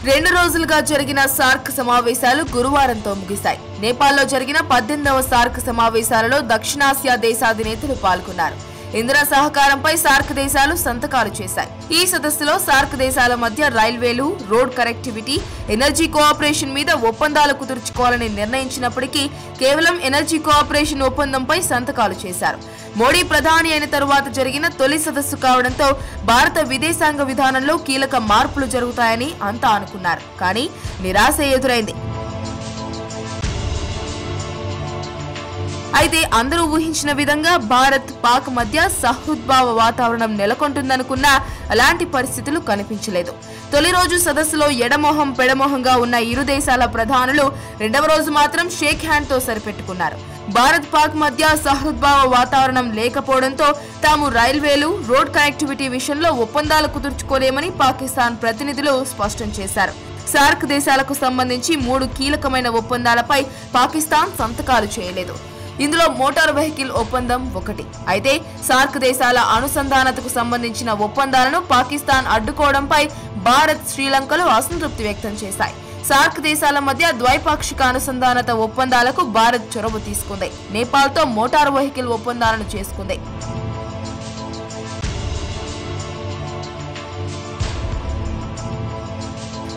2 రోజులుగా జరిగిన సార్క్ సమావేశాలు గురువారంతో ముగిశాయి. నేపాల్లో జరిగిన 18వ సార్క్ సమావేశాలలో దక్షిణాసియా దేశాధినేతలు పాల్గొన్నారు. ఇంధన సహకారంపై సార్క్ దేశాలు సంతకాలు చేశాయి. ఈ సదస్సులో సార్క్ దేశాల మధ్య రైల్వేలు, రోడ్ కనెక్టివిటీ, ఎనర్జీ కోఆపరేషన్ మీద ఒప్పందాలు కుదుర్చుకోవాలని నిర్ణయించినప్పటికీ కేవలం ఎనర్జీ కోఆపరేషన్ ఒప్పందంపై సంతకాలు చేశారు. మోడీ ప్రధాని అయిన తరువాత జరిగిన తొలి సదస్సు కావడంతో భారత విదేశాంగ విధానంలో కీలక మార్పులు జరుగుతాయని అంతా అనుకున్నారు. కానీ నిరాశ ఎదురైంది. అయితే అందరూ ఊహించిన విధంగా భారత్ పాక్ మధ్య సహృద్భావ వాతావరణం నెలకొంటుందనుకున్నా అలాంటి పరిస్థితులు కనిపించలేదు. తొలి రోజు సదస్సులో ఎడమొహం పెడమొహంగా ఉన్న ఇరు దేశాల ప్రధానులు రెండవ రోజు మాత్రం షేక్ హ్యాండ్ తో సరిపెట్టుకున్నారు. భారత్ పాక్ మధ్య సహృద్భావ వాతావరణం లేకపోవడంతో తాము రైల్వేలు, రోడ్ కనెక్టివిటీ విషయంలో ఒప్పందాలు కుదుర్చుకోలేమని పాకిస్తాన్ ప్రతినిధులు స్పష్టం చేశారు. సార్క్ దేశాలకు సంబంధించి 3 కీలకమైన ఒప్పందాలపై పాకిస్తాన్ సంతకాలు చేయలేదు. ఇందులో మోటార్ వెహికల్ ఒప్పందం ఒకటి. అయితే సార్క్ దేశాల అనుసంధానతకు సంబంధించిన ఒప్పందాలను పాకిస్తాన్ అడ్డుకోవడంపై భారత్, శ్రీలంకలు అసంతృప్తి వ్యక్తం చేశాయి. సార్క్ దేశాల మధ్య ద్వైపాక్షిక అనుసంధానత ఒప్పందాలకు భారత్ చొరవ తీసుకుంది. నేపాల్తో మోటార్ వెహికల్ ఒప్పందాలను చేసుకుంది.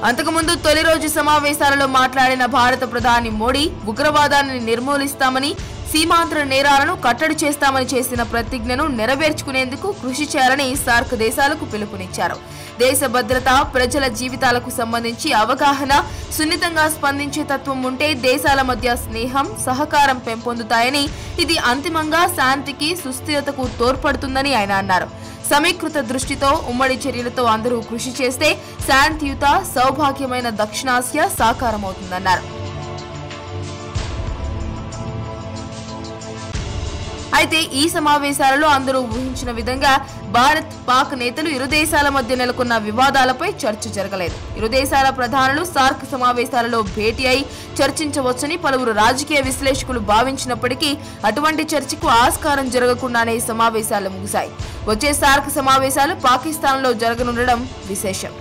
అంతకుముందు తొలి రోజు సమావేశాలలో మాట్లాడిన భారత ప్రధాని మోడీ ఉగ్రవాదాన్ని నిర్మూలిస్తామని, సీమాంధ్ర నేరాలను కట్టడి చేస్తామని చేసిన ప్రతిజ్ఞను నెరవేర్చుకునేందుకు కృషి చేయాలని సార్క్ దేశాలకు పిలుపునిచ్చారు. దేశ భద్రత, ప్రజల జీవితాలకు సంబంధించి అవగాహన, సున్నితంగా స్పందించే తత్వం ఉంటే దేశాల మధ్య స్నేహం, సహకారం పెంపొందుతాయని, ఇది అంతిమంగా శాంతికి, సుస్థిరతకు తోడ్పడుతుందని ఆయన అన్నారు. సమీకృత దృష్టితో, ఉమ్మడి చర్యలతో అందరూ కృషి చేస్తే శాంతియుత, సౌభాగ్యమైన దక్షిణాసియా సాకారమవుతుందన్నారు. అయితే ఈ సమావేశాలలో అందరూ ఊహించిన విధంగా భారత్, పాక్ నేతలు ఇరు దేశాల మధ్య నెలకొన్న వివాదాలపై చర్చ జరగలేదు. ఇరు దేశాల ప్రధానులు సార్క్ సమావేశాలలో భేటీ అయి చర్చించవచ్చని పలువురు రాజకీయ విశ్లేషకులు భావించినప్పటికీ అటువంటి చర్చకు ఆస్కారం జరగకుండానే సమావేశాలు ముగిశాయి. వచ్చే సార్క్ సమావేశాలు పాకిస్తాన్లో జరగనుండడం విశేషం.